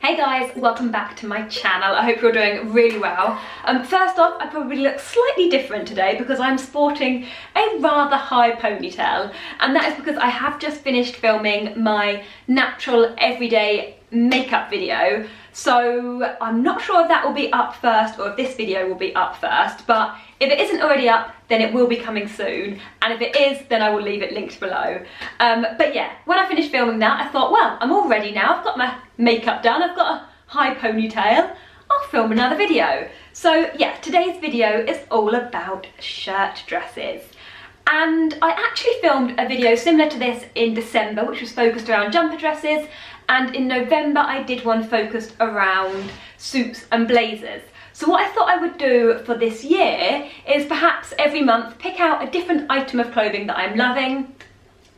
Hey guys, welcome back to my channel. I hope you're doing really well. First off, I probably look slightly different today because I'm sporting a rather high ponytail, and that is because I have just finished filming my natural everyday makeup video. So I'm not sure if that will be up first or if this video will be up first, but if it isn't already up, then it will be coming soon, and if it is, then I will leave it linked below. But yeah, when I finished filming that, I thought, well, I'm all ready now. I've got my makeup done, I've got a high ponytail, I'll film another video. So yeah, today's video is all about shirt dresses. And I actually filmed a video similar to this in December, which was focused around jumper dresses, and in November I did one focused around suits and blazers. So what I thought I would do for this year is perhaps every month pick out a different item of clothing that I'm loving,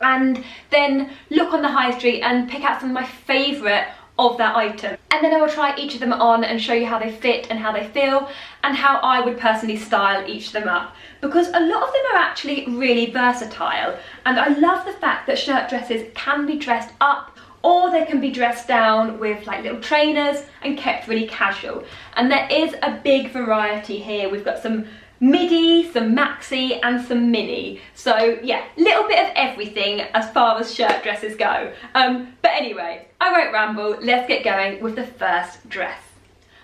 and then look on the high street and pick out some of my favourite of that item. And then I will try each of them on and show you how they fit and how they feel and how I would personally style each of them up. Because a lot of them are actually really versatile, and I love the fact that shirt dresses can be dressed up or they can be dressed down with like little trainers and kept really casual. And there is a big variety here. We've got some midi, some maxi and some mini. So yeah, little bit of everything as far as shirt dresses go. But anyway, I won't ramble, let's get going with the first dress.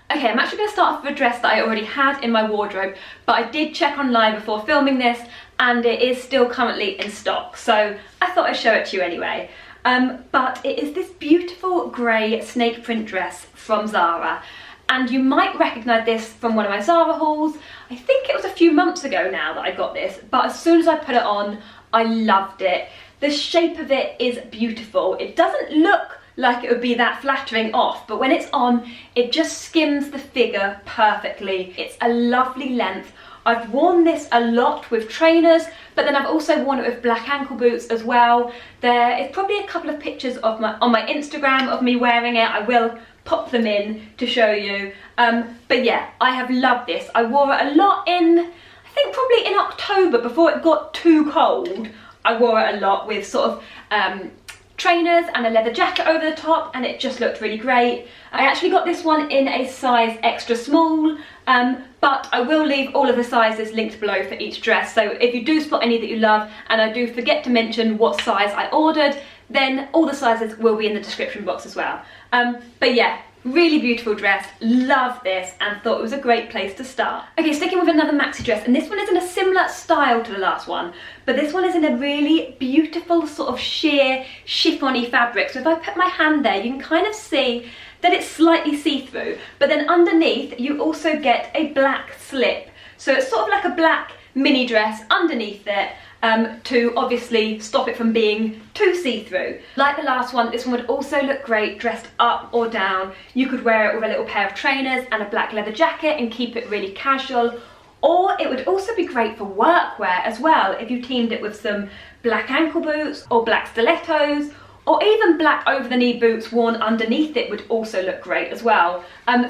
Okay, I'm actually going to start off with a dress that I already had in my wardrobe, but I did check online before filming this and it is still currently in stock, so I thought I'd show it to you anyway. But it is this beautiful grey snake print dress from ZARA, and you might recognise this from one of my ZARA hauls. I think it was a few months ago now that I got this, but as soon as I put it on, I loved it. The shape of it is beautiful. It doesn't look like it would be that flattering off, but when it's on, it just skims the figure perfectly. It's a lovely length. I've worn this a lot with trainers, but then I've also worn it with black ankle boots as well. There is probably a couple of pictures of on my Instagram of me wearing it. I will pop them in to show you. But yeah, I have loved this. I wore it a lot in, I think probably in October before it got too cold. I wore it a lot with sort of trainers and a leather jacket over the top, and it just looked really great. I actually got this one in a size extra small, but I will leave all of the sizes linked below for each dress, so if you do spot any that you love, and I do forget to mention what size I ordered, then all the sizes will be in the description box as well. But yeah, really beautiful dress, love this, and thought it was a great place to start. Okay, sticking with another maxi dress, and this one is in a similar style to the last one, but this one is in a really beautiful sort of sheer chiffon-y fabric. So if I put my hand there, you can kind of see that it's slightly see-through, but then underneath you also get a black slip. So it's sort of like a black mini dress underneath it, to obviously stop it from being too see-through. Like the last one, this one would also look great dressed up or down. You could wear it with a little pair of trainers and a black leather jacket and keep it really casual. Or it would also be great for workwear as well if you teamed it with some black ankle boots or black stilettos, or even black over-the-knee boots worn underneath it would also look great as well.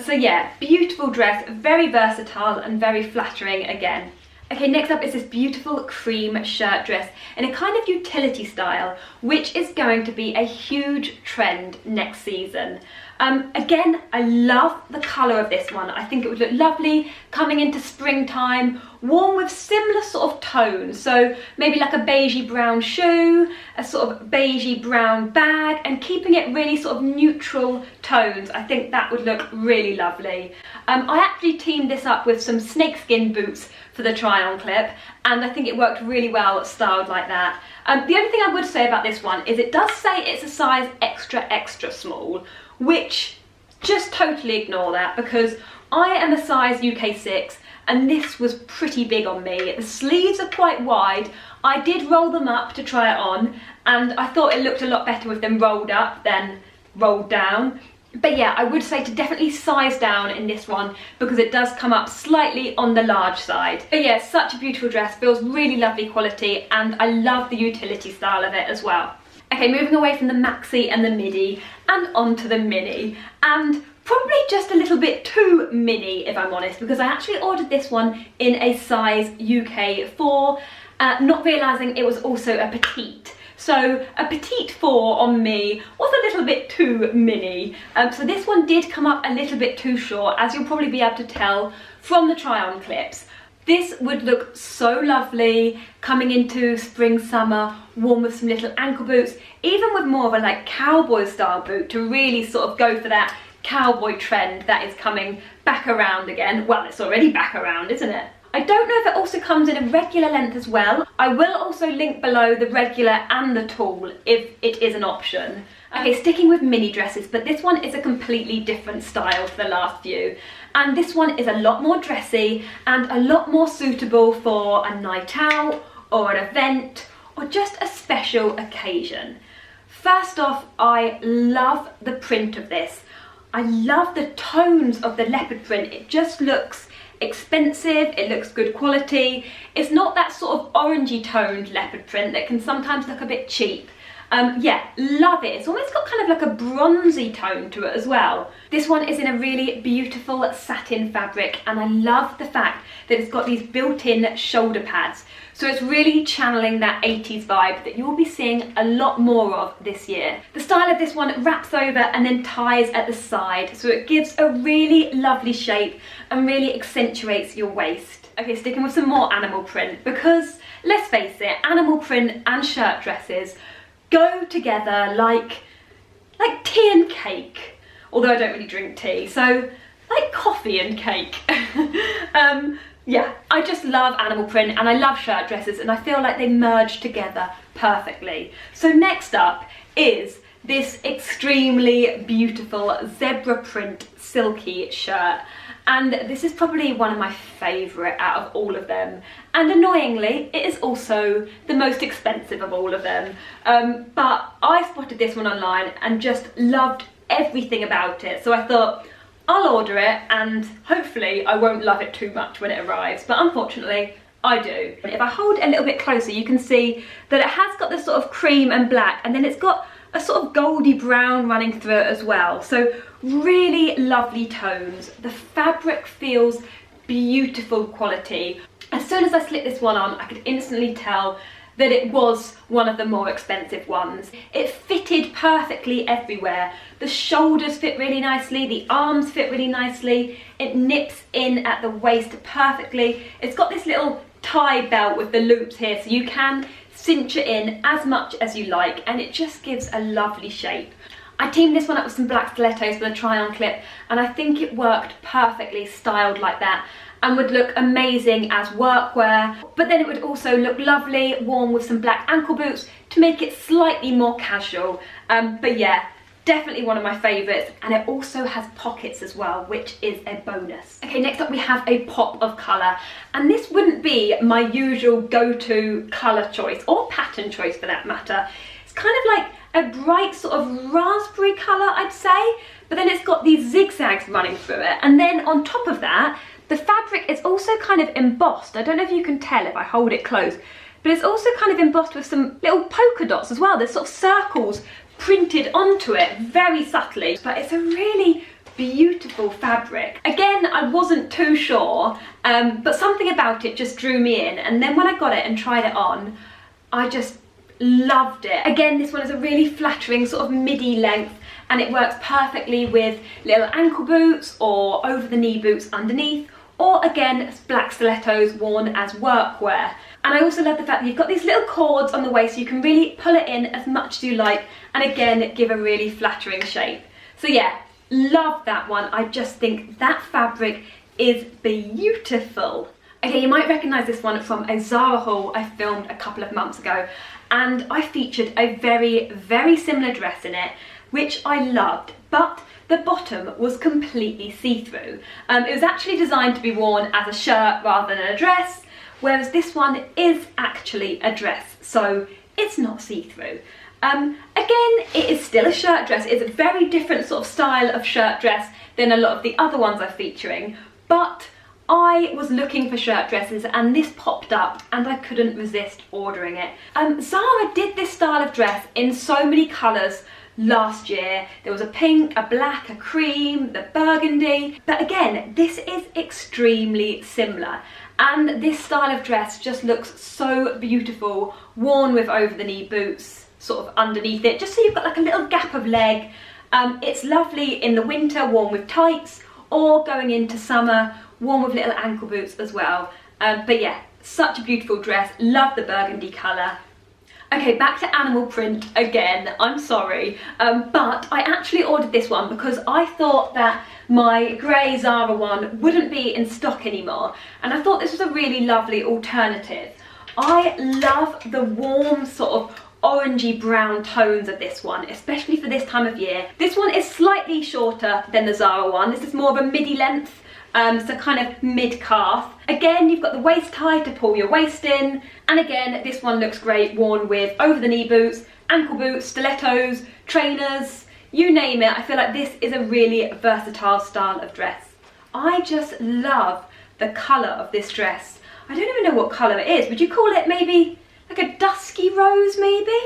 So yeah, beautiful dress, very versatile and very flattering again. Okay, next up is this beautiful cream shirt dress in a kind of utility style, which is going to be a huge trend next season. Again, I love the colour of this one. I think it would look lovely coming into springtime, worn with similar sort of tones. So maybe like a beigey brown shoe, a sort of beigey brown bag, and keeping it really sort of neutral tones. I think that would look really lovely. I actually teamed this up with some snakeskin boots for the try-on clip, and I think it worked really well styled like that. The only thing I would say about this one is it does say it's a size extra small, which just totally ignore that, because I am a size UK 6 and this was pretty big on me. The sleeves are quite wide. I did roll them up to try it on, and I thought it looked a lot better with them rolled up than rolled down. But yeah, I would say to definitely size down in this one because it does come up slightly on the large side. But yeah, such a beautiful dress, feels really lovely quality, and I love the utility style of it as well. Okay, moving away from the maxi and the midi and onto the mini, and probably just a little bit too mini if I'm honest, because I actually ordered this one in a size UK 4, not realising it was also a petite. So a petite 4 on me was a little bit too mini. So this one did come up a little bit too short, as you'll probably be able to tell from the try on clips. This would look so lovely coming into spring, summer, worn with some little ankle boots, even with more of a like cowboy style boot to really sort of go for that cowboy trend that is coming back around again. Well, it's already back around, isn't it? I don't know if it also comes in a regular length as well. I will also link below the regular and the tall if it is an option. Okay, sticking with mini dresses, but this one is a completely different style to the last few. And this one is a lot more dressy and a lot more suitable for a night out or an event or just a special occasion. First off, I love the print of this. I love the tones of the leopard print. It just looks expensive, it looks good quality. It's not that sort of orangey toned leopard print that can sometimes look a bit cheap. Yeah, love it. It's almost got kind of like a bronzy tone to it as well. This one is in a really beautiful satin fabric, and I love the fact that it's got these built-in shoulder pads. So it's really channeling that 80s vibe that you'll be seeing a lot more of this year. The style of this one wraps over and then ties at the side, so it gives a really lovely shape and really accentuates your waist. Okay, sticking with some more animal print, because let's face it, animal print and shirt dresses go together like tea and cake, although I don't really drink tea, so like coffee and cake. Yeah, I just love animal print and I love shirt dresses, and I feel like they merge together perfectly. So next up is this extremely beautiful zebra print silky shirt. And this is probably one of my favourite out of all of them. And annoyingly, it is also the most expensive of all of them. But I spotted this one online and just loved everything about it. So I thought, I'll order it and hopefully I won't love it too much when it arrives. But unfortunately, I do. If I hold it a little bit closer, you can see that it has got this sort of cream and black, and then it's got a sort of goldy brown running through it as well. So really lovely tones. The fabric feels beautiful quality. As soon as I slipped this one on, I could instantly tell that it was one of the more expensive ones. It fitted perfectly everywhere. The shoulders fit really nicely, the arms fit really nicely, it nips in at the waist perfectly. It's got this little tie belt with the loops here, so you can cinch it in as much as you like, and it just gives a lovely shape. I teamed this one up with some black stilettos for the try-on clip, and I think it worked perfectly styled like that and would look amazing as workwear, but then it would also look lovely worn with some black ankle boots to make it slightly more casual. But yeah, definitely one of my favourites, and it also has pockets as well, which is a bonus. Okay, next up we have a pop of colour, and this wouldn't be my usual go-to colour choice, or pattern choice for that matter. It's kind of like a bright sort of raspberry colour, I'd say, but then it's got these zigzags running through it, and then on top of that, the fabric is also kind of embossed. I don't know if you can tell if I hold it close, but it's also kind of embossed with some little polka dots as well. There's sort of circles printed onto it very subtly, but it's a really beautiful fabric. Again, I wasn't too sure, but something about it just drew me in, and then when I got it and tried it on, I just loved it. Again, this one is a really flattering sort of midi length, and it works perfectly with little ankle boots or over the knee boots underneath, or again, black stilettos worn as workwear. And I also love the fact that you've got these little cords on the waist, so you can really pull it in as much as you like, and again, give a really flattering shape. So yeah, love that one. I just think that fabric is beautiful. Okay, you might recognise this one from a ZARA haul I filmed a couple of months ago, and I featured a very, very similar dress in it, which I loved, but the bottom was completely see-through. It was actually designed to be worn as a shirt rather than a dress, whereas this one is actually a dress, so it's not see-through. Again, it is still a shirt dress. It's a very different sort of style of shirt dress than a lot of the other ones I'm featuring, but I was looking for shirt dresses and this popped up and I couldn't resist ordering it. ZARA did this style of dress in so many colours last year. There was a pink, a black, a cream, the burgundy, but again, this is extremely similar. And this style of dress just looks so beautiful, worn with over the knee boots. sort of underneath it, just so you've got like a little gap of leg. It's lovely in the winter, worn with tights, or going into summer, worn with little ankle boots as well. But yeah, such a beautiful dress. Love the burgundy colour. Okay, back to animal print again, I'm sorry, but I actually ordered this one because I thought that my grey ZARA one wouldn't be in stock anymore, and I thought this was a really lovely alternative. I love the warm sort of orangey brown tones of this one, especially for this time of year. This one is slightly shorter than the ZARA one. This is more of a midi length, so kind of mid-calf. Again, you've got the waist tie to pull your waist in, and again, this one looks great worn with over-the-knee boots, ankle boots, stilettos, trainers, you name it. I feel like this is a really versatile style of dress. I just love the colour of this dress. I don't even know what colour it is. Would you call it maybe like a dusky rose maybe?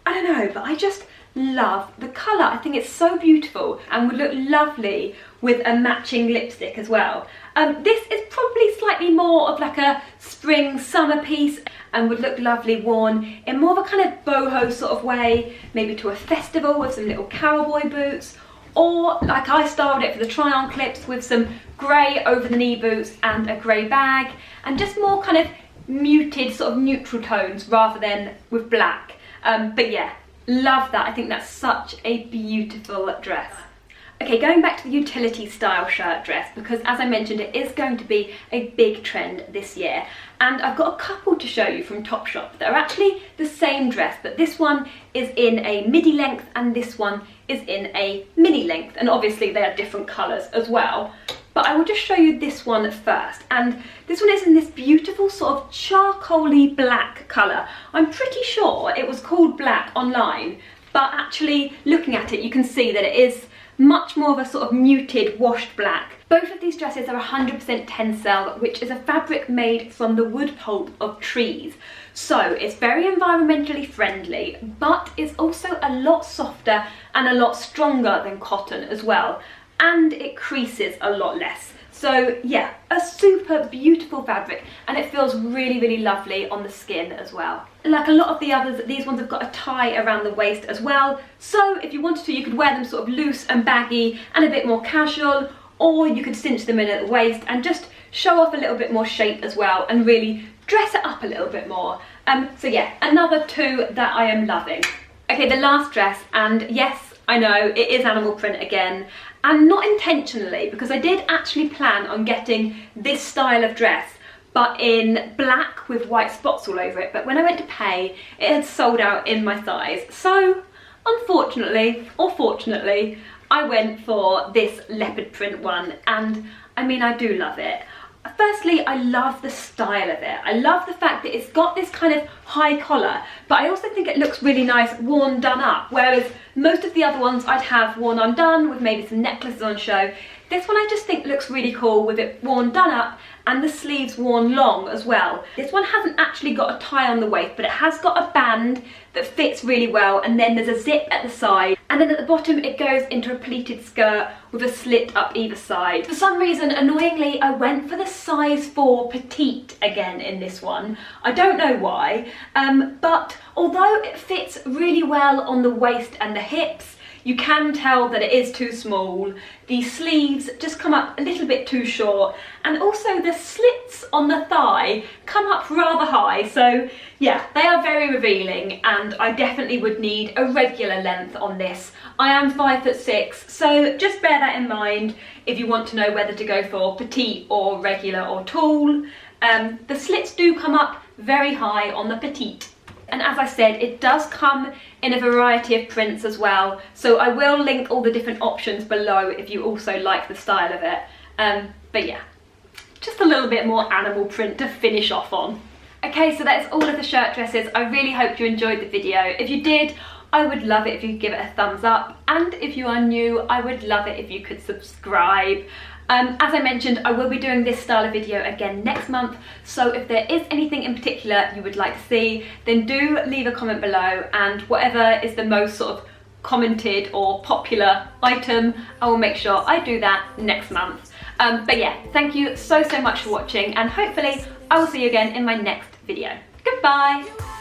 I don't know, but I just love the colour. I think it's so beautiful and would look lovely with a matching lipstick as well. This is probably slightly more of like a spring summer piece and would look lovely worn in more of a kind of boho sort of way, maybe to a festival with some little cowboy boots, or like I styled it for the try-on clips with some grey over-the-knee boots and a grey bag, and just more kind of muted sort of neutral tones rather than with black. But yeah, love that. I think that's such a beautiful dress. Okay, going back to the utility style shirt dress, because as I mentioned, it is going to be a big trend this year. And I've got a couple to show you from TOPSHOP that are actually the same dress, but this one is in a midi length and this one is in a mini length. And obviously they are different colours as well. But I will just show you this one first. And this one is in this beautiful sort of charcoaly black colour. I'm pretty sure it was called black online, but actually looking at it, you can see that it is much more of a sort of muted washed black. Both of these dresses are 100% tencel, which is a fabric made from the wood pulp of trees. So it's very environmentally friendly, but it's also a lot softer and a lot stronger than cotton as well. And it creases a lot less. So yeah, a super beautiful fabric, and it feels really, really lovely on the skin as well. Like a lot of the others, these ones have got a tie around the waist as well. So if you wanted to, you could wear them sort of loose and baggy and a bit more casual, or you could cinch them in at the waist and just show off a little bit more shape as well and really dress it up a little bit more. So yeah, another two that I am loving. Okay, the last dress, and yes, I know it is animal print again, and not intentionally, because I did actually plan on getting this style of dress but in black with white spots all over it, but when I went to pay, it had sold out in my size. So unfortunately, or fortunately, I went for this leopard print one, and I mean, I do love it. Firstly, I love the style of it. I love the fact that it's got this kind of high collar, but I also think it looks really nice worn done up, whereas most of the other ones I'd have worn undone with maybe some necklaces on show. This one I just think looks really cool with it worn done up and the sleeves worn long as well. This one hasn't actually got a tie on the waist, but it has got a band that fits really well, and then there's a zip at the side, and then at the bottom it goes into a pleated skirt with a slit up either side. For some reason, annoyingly, I went for the size 4 petite again in this one. I don't know why, but although it fits really well on the waist and the hips, you can tell that it is too small. The sleeves just come up a little bit too short, and also the slits on the thigh come up rather high. So yeah, they are very revealing, and I definitely would need a regular length on this. I am 5'6", so just bear that in mind if you want to know whether to go for petite or regular or tall. The slits do come up very high on the petite. And as I said, it does come in a variety of prints as well, so I will link all the different options below if you also like the style of it. But yeah, just a little bit more animal print to finish off on. Okay, so that's all of the shirt dresses. I really hope you enjoyed the video. If you did, I would love it if you could give it a thumbs up, and if you are new, I would love it if you could subscribe. As I mentioned, I will be doing this style of video again next month, so if there is anything in particular you would like to see, then do leave a comment below, and whatever is the most sort of commented or popular item, I will make sure I do that next month. But yeah, thank you so much for watching, and hopefully I will see you again in my next video. Goodbye!